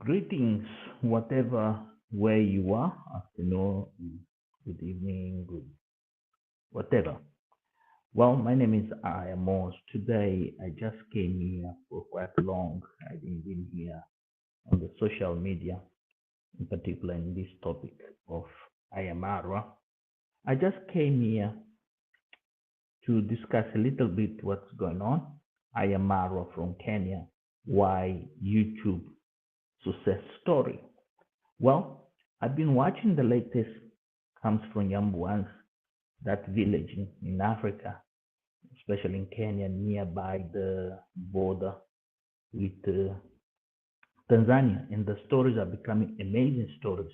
Greetings, whatever where you are, afternoon, good evening, good whatever. Well, my name is Amos. Today I just came here for quite long. I've been here on the social media, in particular in this topic of Ayamara. I just came here to discuss a little bit what's going on. Ayamara from Kenya, why YouTube success story. Well, I've been watching the latest comes from Yambuans, that village in Africa, especially in Kenya, nearby the border with Tanzania. And the stories are becoming amazing stories.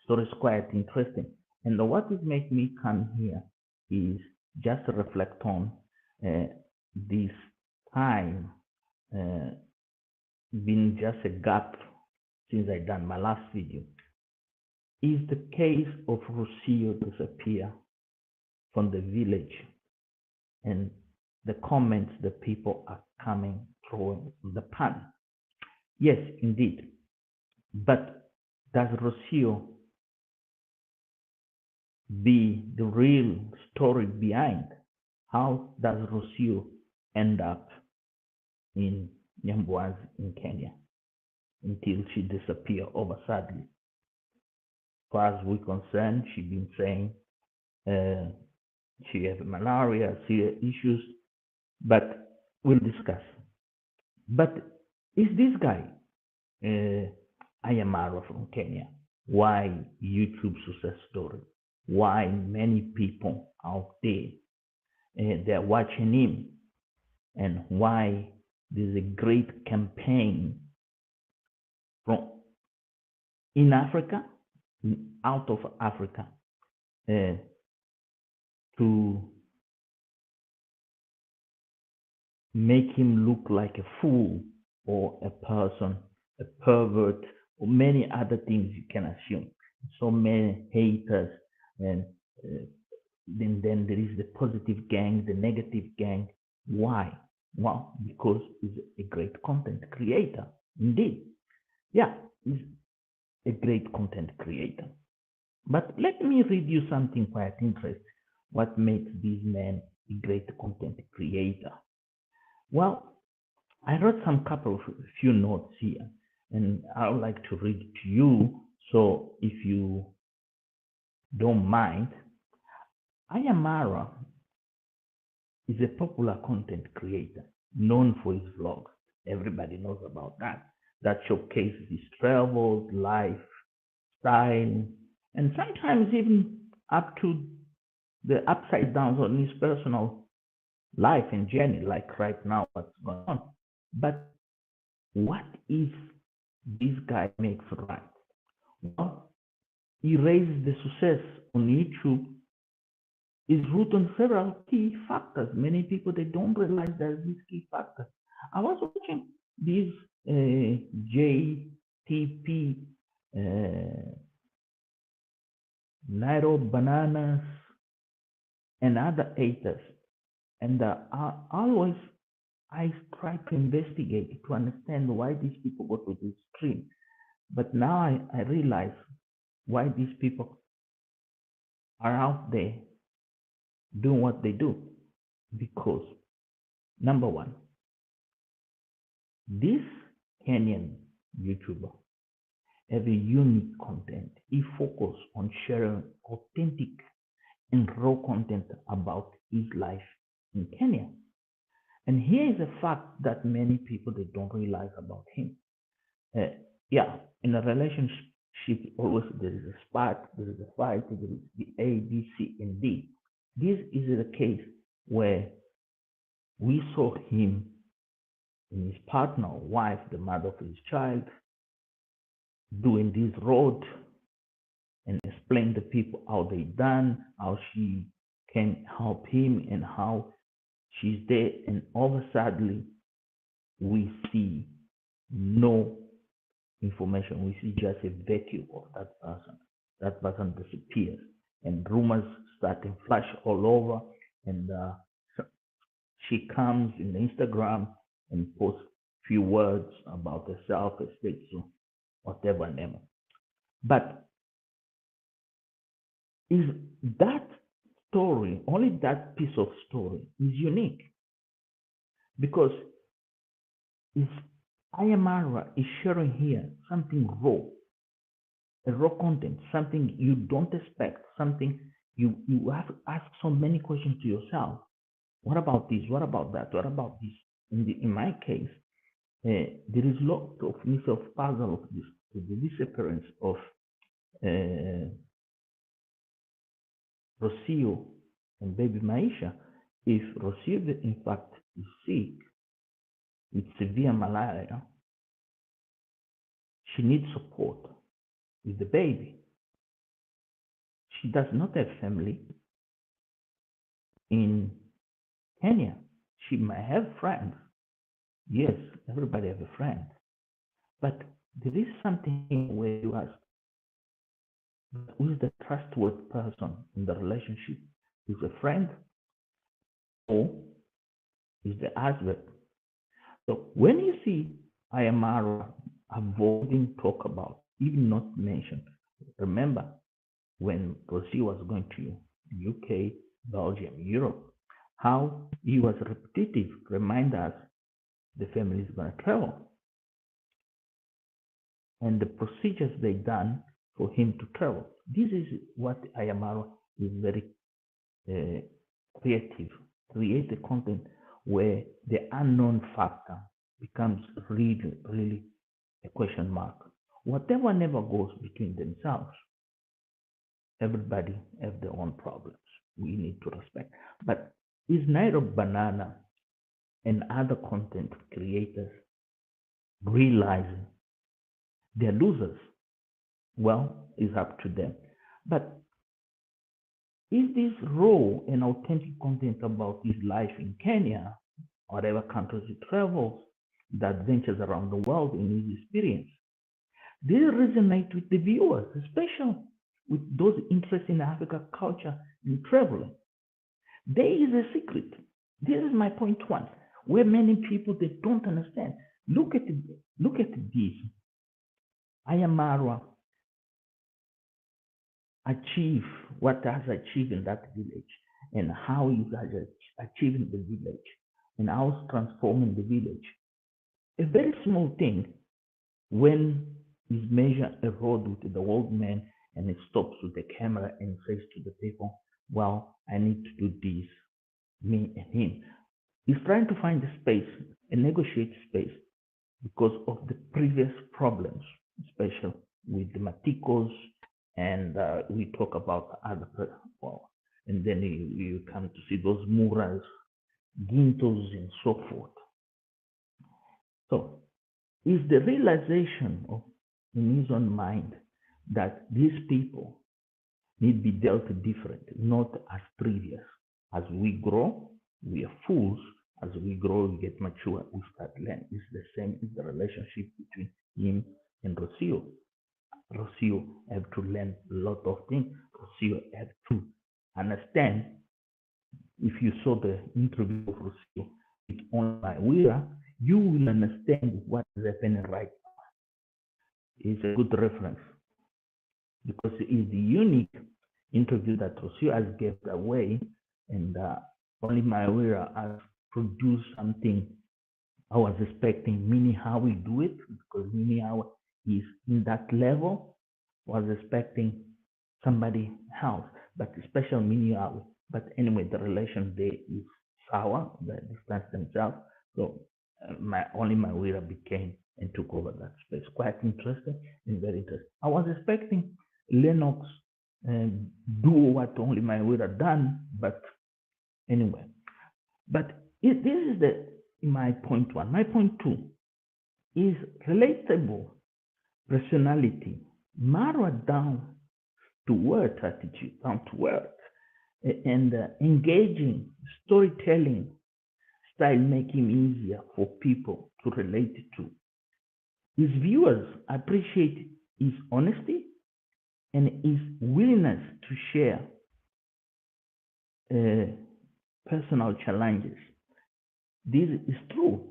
Stories quite interesting. And what is making me come here is just to reflect on uh, this time uh, been just a gap since I done my last video. Is the case of Rocio disappear from the village and the comments the people are coming throwing the pan. Yes, indeed. But does Rocio be the real story behind? How does Rocio end up in Nyambwazi in Kenya until she disappear over sadly? As far as we're concerned, she been saying uh, she has malaria, serious issues, but we'll discuss. But is this guy, Ayamara from Kenya, why YouTube success story? Why many people out there they're watching him, and why there's a great campaign from in Africa, out of Africa, uh, to make him look like a fool or a person, a pervert, or many other things you can assume. So many haters, and then there is the positive gang, the negative gang. Why? Well, because he's a great content creator. Indeed. Yeah, he's a great content creator. But let me read you something quite interesting. What makes this man a great content creator? Well, I wrote some couple of few notes here, and I would like to read to you. So if you don't mind, Ayamara is a popular content creator known for his vlogs. Everybody knows about that. That showcases his travels, life, style, and sometimes even up to the upside downs on his personal life and journey, like right now, what's going on. But what if this guy makes right? Well, he raises the success on YouTube is rooted on several key factors. Many people they don't realize there's these key factors. I was watching these JTP Nairo bananas and other haters, and I always I try to investigate to understand why these people go to this stream. But now I realize why these people are out there doing what they do. Because number one, this Kenyan YouTuber have a unique content. He focus on sharing authentic and raw content about his life in Kenya. And here is a fact that many people they don't realize about him. Uh, yeah, in a relationship, always there is a spark, there is a fight, there is the A, B, C, and D. This is the case where we saw him and his partner, wife, the mother of his child, doing this road and explain to people how they done, how she can help him, and how she's there. And all of a sudden, we see no information. We see just a vacuum of that person. That person disappears, and rumors start to flash all over. And she comes in Instagram and posts few words about herself, etc. whatever name. But is that story, only that piece of story is unique because is Ayamara is sharing here something raw, a raw content, something you don't expect, something you have to ask so many questions to yourself. What about this? What about that? What about this? In my case, there is lot of piece of puzzle of this, the disappearance of uh, Rocio and baby Maisha. If Rocio, in fact, is sick with severe malaria, she needs support with the baby. She does not have family in Kenya. She might have friends. Yes, everybody has a friend. But there is something where you ask, who is the trustworthy person in the relationship? Is a friend or is the husband? So when you see Ayamara avoiding talk about, even not mentioned, remember when Rosie was going to UK, Belgium, Europe, how he was repetitive, remind us the family is going to travel and the procedures they done for him to travel. This is what Ayamaro is very creative, create the content where the unknown factor becomes really, really a question mark. Whatever never goes between themselves, everybody have their own problems. We need to respect. But is Nairo Banana and other content creators realizing they're losers? Well, it's up to them. But is this raw and authentic content about his life in Kenya, whatever countries he travels, the adventures around the world in his experience? They resonate with the viewers, especially with those interested in Africa culture and traveling. There is a secret. This is my point one, where many people they don't understand. Look at this. Ayamara achieve what has achieved in that village and how you guys are achieving the village and how it's transforming the village. A very small thing when he's measure a road with the old man and he stops with the camera and says to the people, well, I need to do this, me and him. He's trying to find a space, a negotiate space because of the previous problems, especially with the Maticos, and we talk about other, well, and then you come to see those Muras, Gintos, and so forth. So, is the realization of in his own mind that these people need to be dealt different, not as previous. As we grow, we are fools. As we grow, we get mature, we start learning. It's the same as the relationship between him and Rocio. Rocio have to learn a lot of things. Rocio have to understand. If you saw the interview of Rocio with Online Wira, you will understand what is happening right now. It's a good reference because it is the unique interview that Rocio has given away, and only Mawira has produced something I was expecting. Meaning how we do it, because meaning how is in that level, was expecting somebody else, but special meaning how. But anyway, the relation there is sour, they distance themselves. So my only Mawira became and took over that space. Quite interesting and very interesting. I was expecting Lennox do what only my Mawira done, but anyway. But this is my point one. My point two is relatable personality, narrowed down to earth attitude, down to earth, and engaging storytelling style make him easier for people to relate to. His viewers appreciate his honesty and his willingness to share personal challenges. This is true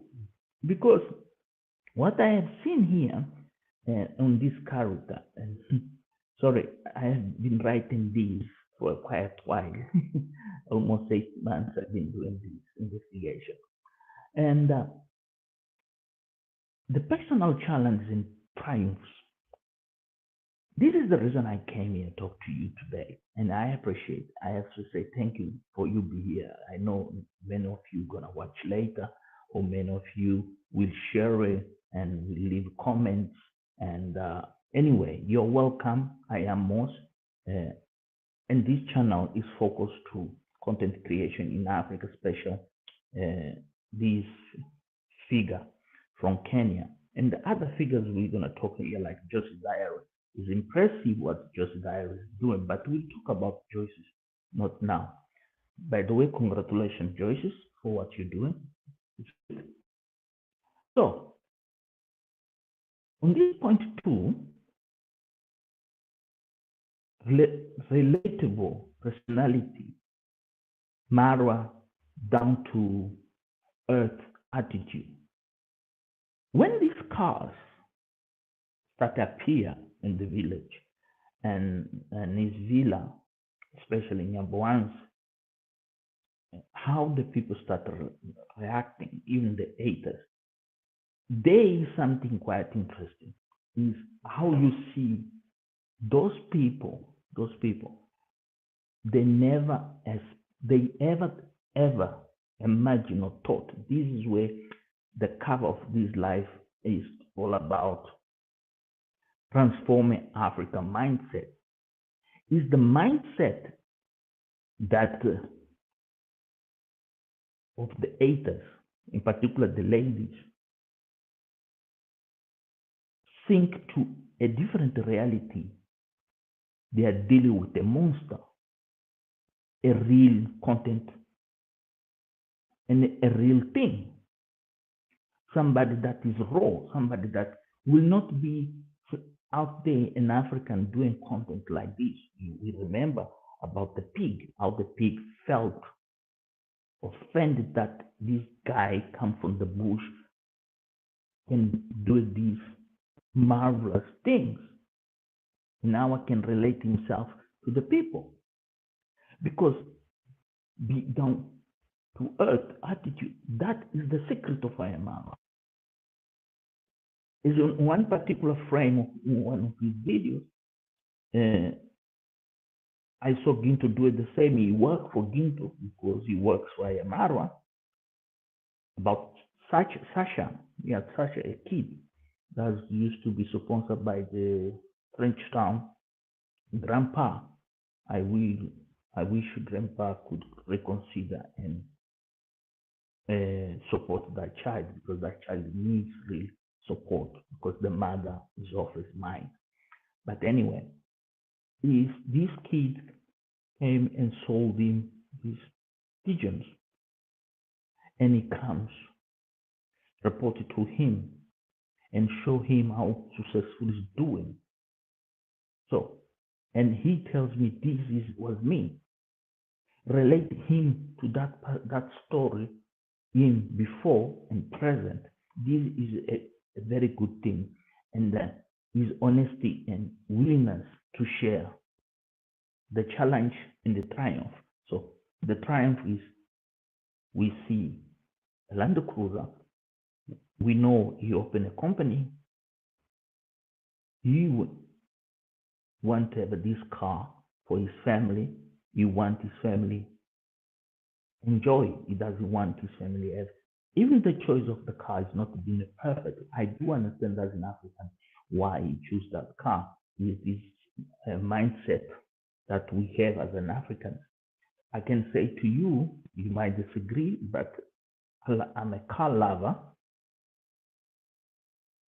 because what I have seen here on this character. And sorry, I have been writing this for quite a while. Almost 8 months I've been doing this investigation. And the personal challenges and triumphs. This is the reason I came here to talk to you today. And I appreciate, I have to say thank you for you be here. I know many of you gonna watch later, or many of you will share it and will leave comments. And anyway, you're welcome. I am Moss. Uh, and this channel is focused to content creation in Africa, special this figure from Kenya. And the other figures we're going to talk here, like Joseph Diary. It's impressive what Joseph Diary is doing, but we'll talk about Joyce's not now. By the way, congratulations, Joyce's, for what you're doing. So, on this point two, relatable personality, Marwa down to earth attitude. When these cars start to appear in the village and his villa, especially in Yamboans, how the people start reacting, even the haters, there is something quite interesting. Is how you see those people, they never as they ever imagine or thought this is where the cover of this life is all about transforming African mindset. Is the mindset that of the haters, in particular the ladies, sink to a different reality. They are dealing with a monster, a real content, and a real thing. Somebody that is raw, somebody that will not be out there in Africa doing content like this. We remember about the pig, how the pig felt offended that this guy come from the bush and do these marvelous things. Now I can relate himself to the people because be down to earth attitude, that is the secret of Ayamara. Is on one particular frame in one of his videos, I saw Ginto do it the same. He worked for Ginto because he works for Ayamara. About Sasha, a kid that used to be sponsored by the French town grandpa. I wish grandpa could reconsider and support that child because that child needs real support because the mother is off his mind. But anyway, if this kid came and sold him these pigeons and he comes, report it to him and show him how successful he's doing. So, and he tells me this was me. Relate him to that story in before and present. This is a very good thing, and his honesty and willingness to share the challenge and the triumph. So the triumph is we see a Land Cruiser. We know he opened a company. He would want to have this car for his family. He wants his family enjoy. He doesn't want his family have. Even the choice of the car is not being perfect. I do understand as an African why he chose that car. With this mindset that we have as an African. I can say to you, you might disagree, but I'm a car lover.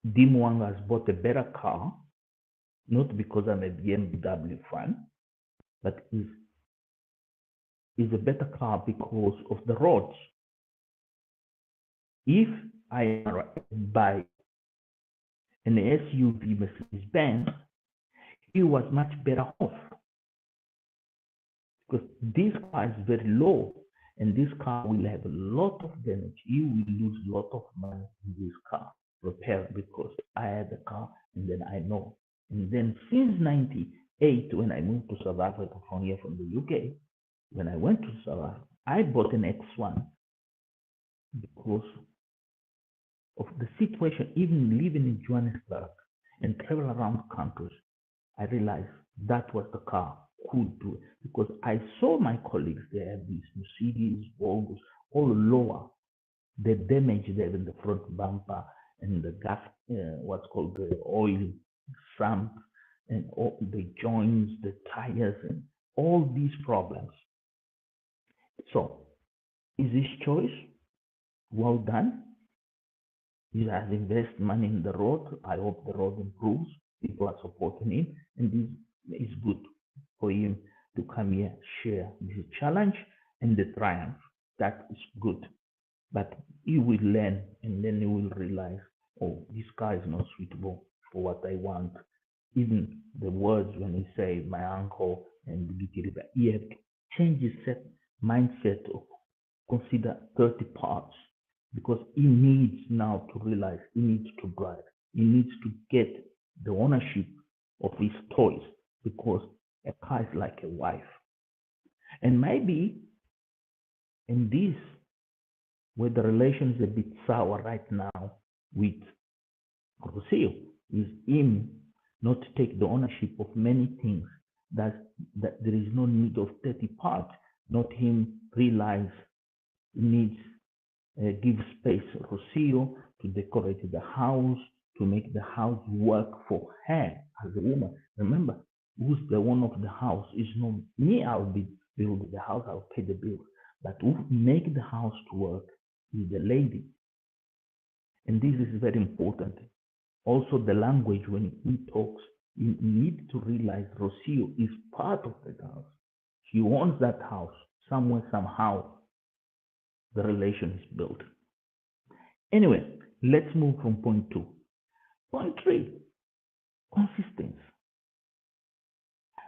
Dimwang has bought a better car, not because I'm a BMW fan, but is a better car because of the roads. If I buy an SUV Mercedes Benz, he was much better off because this car is very low and this car will have a lot of damage. He will lose a lot of money in this car. repair because I had the car and then I know. And then since 98, when I moved to South Africa from here from the UK, when I went to South Africa, I bought an X1 because of the situation, even living in Johannesburg and travel around countries, I realized that was the car could do it because I saw my colleagues, they have these Mercedes, Volvos, all lower. The damage there in the front bumper and the gas, what's called the oil sump and all the joints, the tires, and all these problems. So, is his choice? Well done. He has invested money in the road. I hope the road improves. People are supporting him, and this is good for him to come here, share this challenge and the triumph. That is good. But he will learn, and then he will realize, oh, this car is not suitable for what I want. Even the words when he say my uncle and he have to change his mindset of consider 30 parts because he needs now to realize he needs to drive. He needs to get the ownership of his toys because a car is like a wife. And maybe in this, where the relation is a bit sour right now with Rocio, is him not to take the ownership of many things that there is no need of 30 parts, not him realize he needs give space Rocio to decorate the house, to make the house work for her as a woman. Remember, who's the one of the house is not me. I'll be building the house, I'll pay the bills. But who make the house to work is the lady. And this is very important. Also, the language when he talks, you need to realize Rocio is part of the house. She owns that house somewhere, somehow. The relation is built. Anyway, let's move from point 2. Point 3, consistency.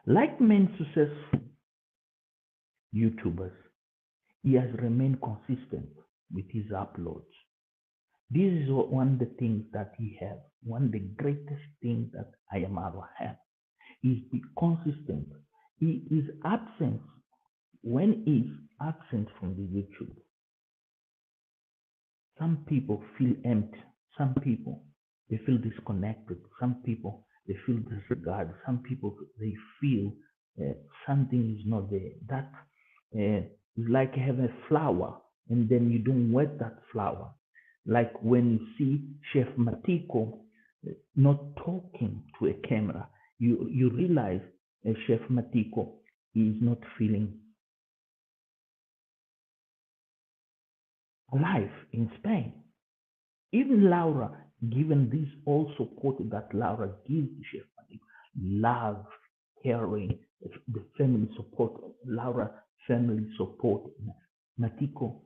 Like many successful YouTubers, he has remained consistent with his uploads. This is one of the things that he has. One of the greatest things that Ayamaro has is be consistent. He is absent. When he is absent from the YouTube, some people feel empty. Some people, they feel disconnected. Some people, they feel disregarded. Some people, they feel something is not there. That is like having a flower and then you don't wet that flower. Like when you see Chef Matiko not talking to a camera, you realize Chef Matiko is not feeling alive in Spain. Even Laura, given this all support that Laura gives to Chef Matiko, love, caring, the family support, Laura family support, Matiko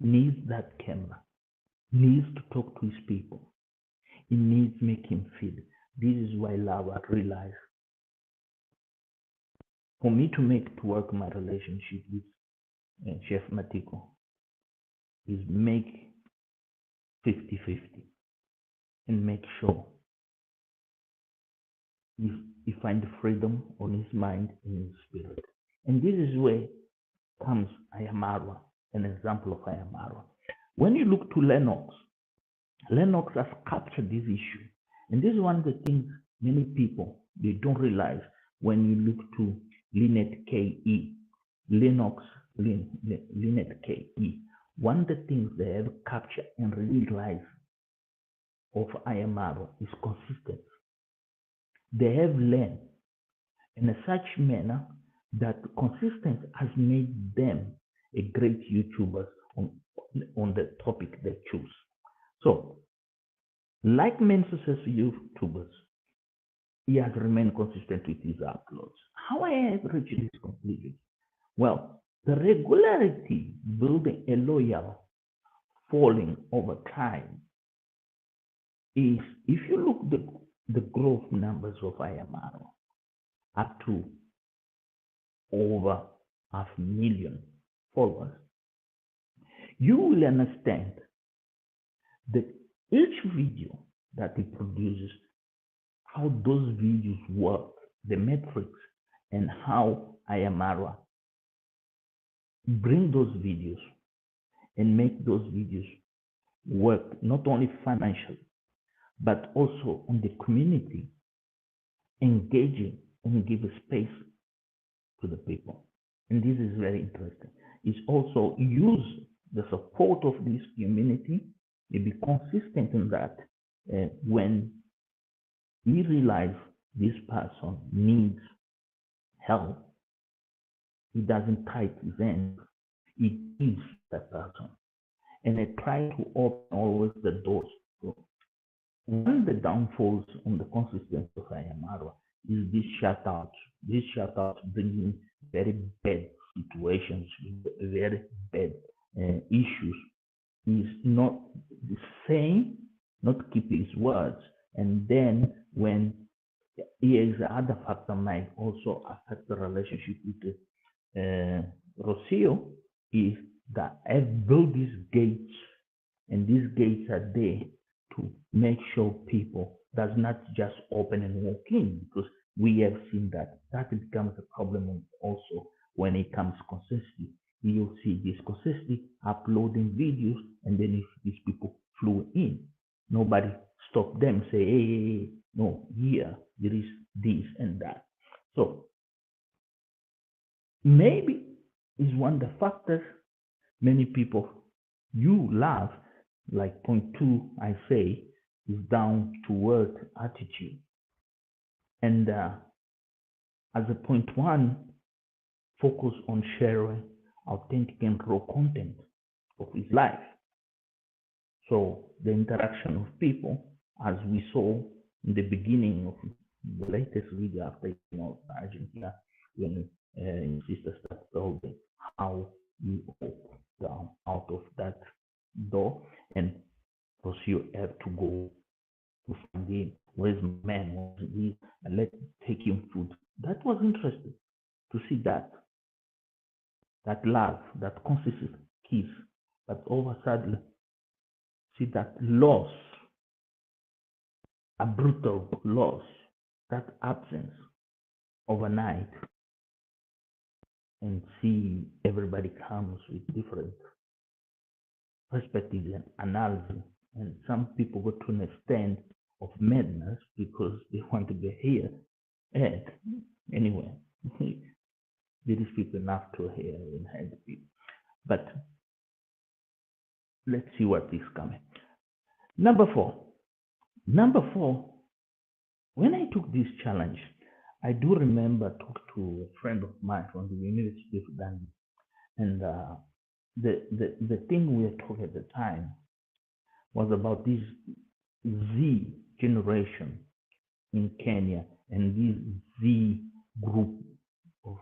needs that camera, needs to talk to his people. He needs to make him feel. This is why Laura realized for me to make to work my relationship with Chef Matiko is make 50-50 and make sure he find freedom on his mind and his spirit. And this is where comes Ayamarwa, an example of Ayamarwa. When you look to Lennox has captured this issue. And this is one of the things many people, they don't realize when you look to Lynette K.E. Lynette K.E. One of the things they have captured and realized of Ayamaro is consistency. They have learned in a such manner that consistency has made them a great YouTubers on the topic they choose. So, like many successful YouTubers, he has remained consistent with his uploads. How I have reached this conclusion? Well, the regularity building a loyal following over time is, if you look the growth numbers of Ayamaro up to over 500,000 followers, you will understand the Each video that he produces, how those videos work, the metrics, and how Ayamara bring those videos and make those videos work not only financially, but also on the community, engaging and give a space to the people. And this is very interesting. It's also use the support of this community and be consistent in that when we realize this person needs help, he doesn't tight his hands, he gives that person. And I try to open always the doors. So one of the downfalls on the consistency of Ayamara is this shutout. This shutout bringing very bad situations, very bad issues. He's not saying, not keeping his words. And then when here is the other factor might also affect the relationship with Rocio is that I've built these gates, and these gates are there to make sure people does not just open and walk in, because we have seen that becomes a problem also when it comes to consistency. You'll see this consistency uploading videos, and then if these people flew in, nobody stop them, say, hey, no, here there is this and that. So maybe is one of the factors many people you love, like point two, I say, is down to earth attitude. And as a point one, focus on sharing authentic and raw content of his life. So the interaction of people, as we saw in the beginning of the latest video after you know Argentina, when his sister started building, how you walk down out of that door, and because you have to go to find him. Where's my man? Where's he? And let's take him food. That was interesting to see that love, that consistent kiss, but all of a sudden see that loss, a brutal loss, that absence overnight, and see everybody comes with different perspectives and analysis. And some people go to an extent of madness because they want to be here. And anyway, there is people enough to hear and help people. But let's see what is coming. Number four, when I took this challenge, I do remember talking to a friend of mine from the University of Ghana, and the thing we were talking at the time was about this Z generation in Kenya and this Z group of,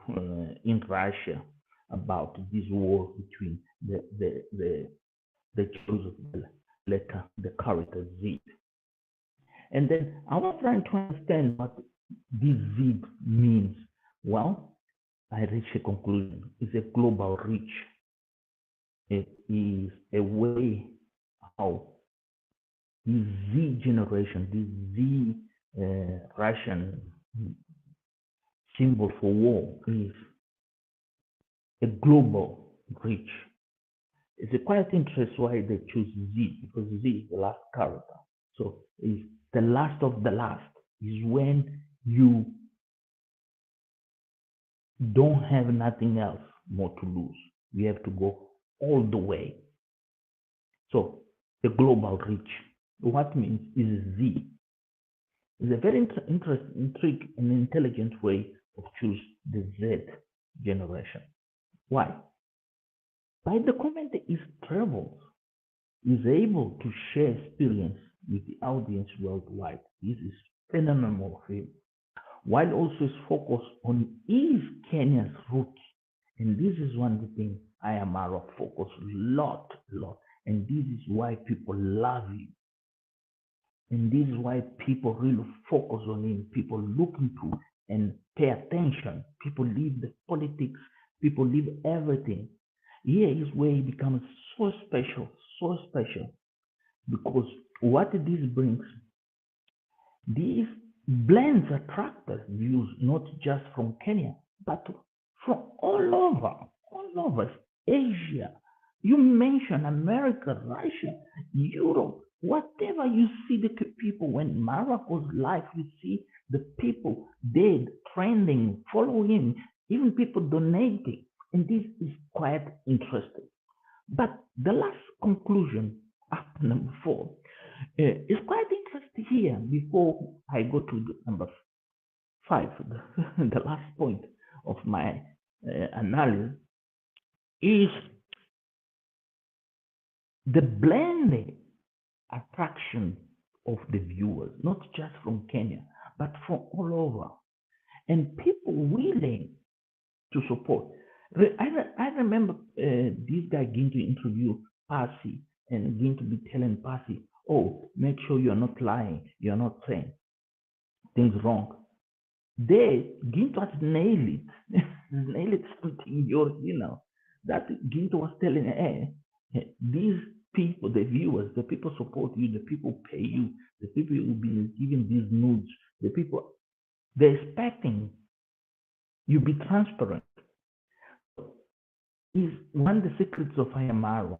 in Russia, about this war between the choice of the letter, the character Z. And then I was trying to understand what this Z means. Well, I reached a conclusion. It's a global reach. It is a way how this Z generation, this Z Russian symbol for war is a global reach. It's a quite interest why they choose Z, because Z is the last character. So it's the last of the last, is when you don't have nothing else more to lose. You have to go all the way. So the global reach, what means is Z. It's a very interesting, intriguing, and intelligent way of choose the Z generation. Why? By the comment is travels, is able to share experience with the audience worldwide. This is phenomenal for him. While also is focused on his Kenya's roots. And this is one of the things I am focused a lot. And this is why people love you. And this is why people really focus on him. People look into and pay attention. People leave the politics. People leave everything. Here is where he becomes so special, because What this brings, these blends attract us views not just from Kenya, but from all over Asia. You mention America, Russia, Europe, whatever you see the people when Marak was live, you see the people dead, trending, following, even people donating. And this is quite interesting. But the last conclusion, after number four, is quite interesting here before I go to the number five, the last point of my analysis is the blended attraction of the viewers, not just from Kenya, but from all over, and people willing to support. I remember this guy going to interview Percy and going to be telling Percy, oh, make sure you're not lying, you're not saying things wrong. They Ginto has nailed it. Nailed it something original. That Ginto was telling, these people, the viewers, the people support you, the people pay you, the people who will be giving these nudes, the people, they're expecting you be transparent. Is one of the secrets of Ayamaro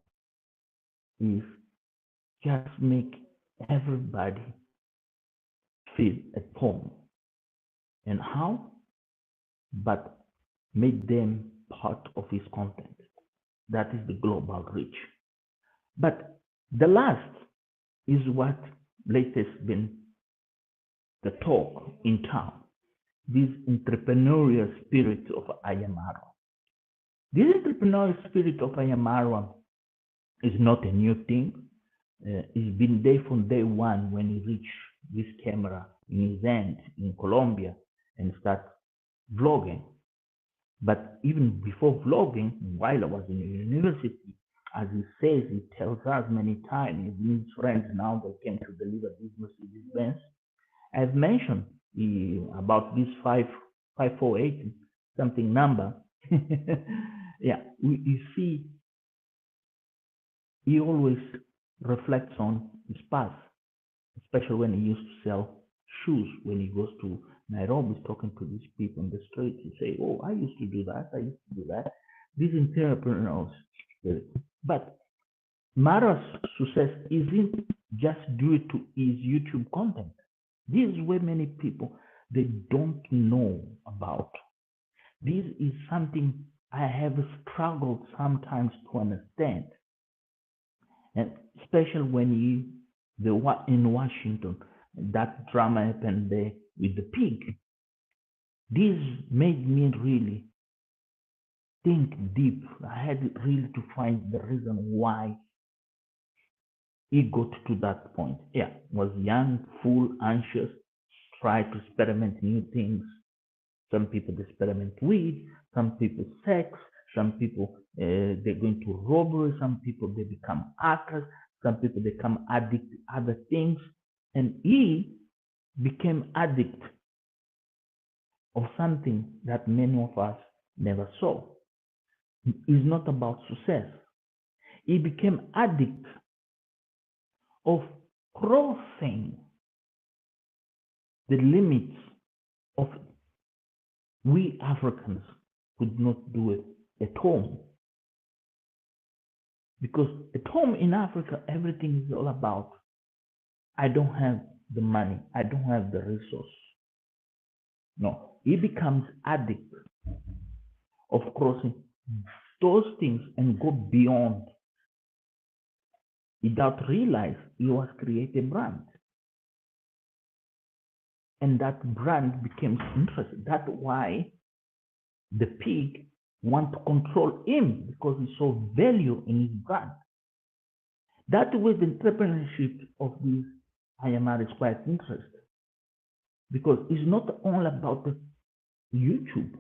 is just make everybody feel at home. And how? But make them part of his content. That is the global reach. But the last is what latest been the talk in town. This entrepreneurial spirit of Ayamaro. This entrepreneurial spirit of Ayamaro is not a new thing. It's been there from day one when he reached this camera in his hand in Colombia and start vlogging. But even before vlogging, while I was in university, as he says, he tells us many times, his friends now they came to deliver these Mercedes Benz. I've mentioned about this 548 something number. Yeah, you see, he always reflects on his past, especially when he used to sell shoes. When he goes to Nairobi, he's talking to these people on the street. He say, "Oh, I used to do that. I used to do that." These entrepreneurs, but Mara's success isn't just due to his YouTube content. This is where many people they don't know about. This is something I have struggled sometimes to understand, and especially when in Washington, that drama happened there with the pig. This made me really think deep. I had really to find the reason why he got to that point. Yeah, was young, full, anxious, tried to experiment new things. Some people experiment weed, some people sex, some people they're going to robbery, some people they become hackers, some people they become addict to other things, and he became addict of something that many of us never saw. It's not about success. He became addict of crossing the limits of we Africans could not do it at home. Because at home in Africa, everything is all about I don't have the money, I don't have the resource. No, he becomes addict of crossing those things and go beyond. Without realize he was create a brand. And that brand becomes interesting. That's why the pig want to control him because he saw value in his brand. That way the entrepreneurship of this IMR is quite interesting because it's not all about the YouTube.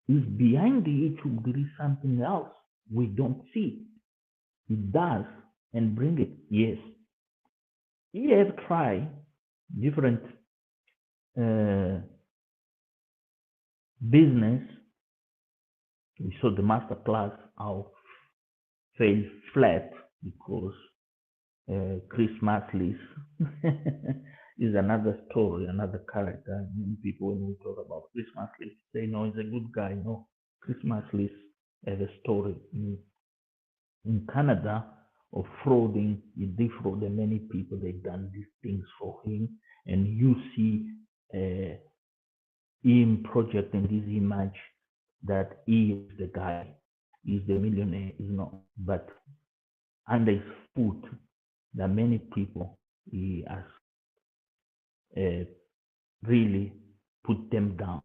It's behind the YouTube there is something else we don't see. It does and bring it. Yes. He have tried different business. We saw the master class how failed flat because Christmas list is another story, another character. Many people, when we talk about Christmas list, say, no, he's a good guy. No, Christmas list has a story in Canada of frauding. He defrauded many people. They've done these things for him. And you see uh, him projecting this image that he is the guy, he's the millionaire, is not. But under his foot, there are many people he has uh, really put them down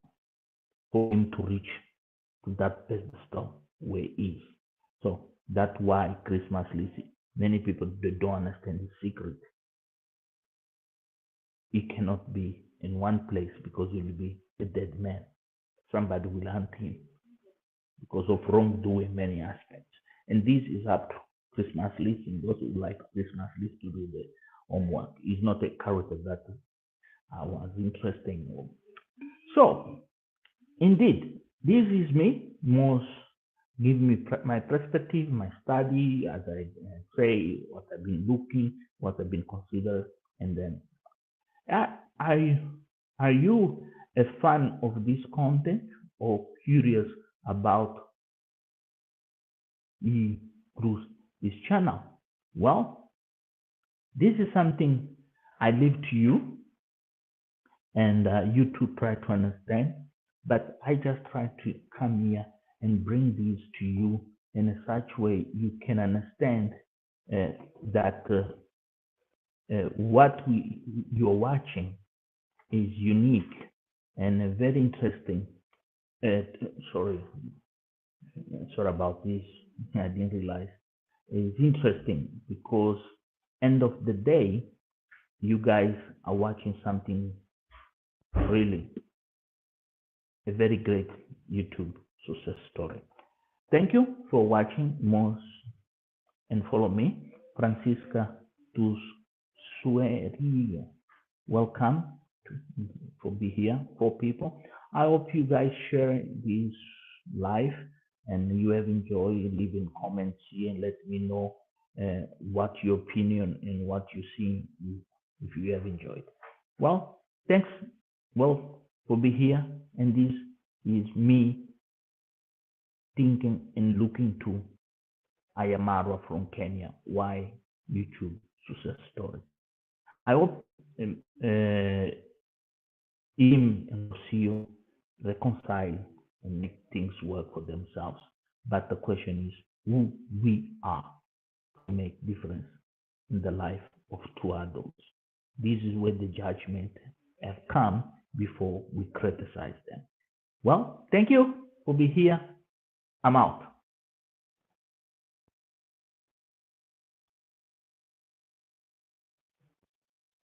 for him to reach to that pedestal where he is. So that's why Christmas list, many people they don't understand the secret. He cannot be in one place because he will be a dead man. Somebody will hunt him because of wrongdoing many aspects. And this is up to Christmas list and those who like Christmas list to do the homework. It's not a character that I was interested in. So, indeed, this is me, most give me my perspective, my study, as I say, what I've been looking, what I've been considering, and then I, are you a fan of this content or curious about the through this channel? Well, this is something I leave to you, and you to try to understand. But I just try to come here and bring this to you in a such way you can understand that what you're watching is unique and very interesting. Uh, sorry, sorry about this. I didn't realize. It's interesting because end of the day, you guys are watching something really a very great YouTube success story. Thank you for watching most and follow me, Francisca Tus Sueria. Welcome for be here for people. I hope you guys share this live and you have enjoyed. Leave in comments here and let me know what your opinion and what you see if you have enjoyed. Well, thanks. Well, for be here, and this is me thinking and looking to Ayamara from Kenya. Why YouTube success story? I hope him and CEO reconcile and make things work for themselves. But the question is who we are to make difference in the life of two adults. This is where the judgment have come before we criticize them. Well, thank you for being here. I'm out.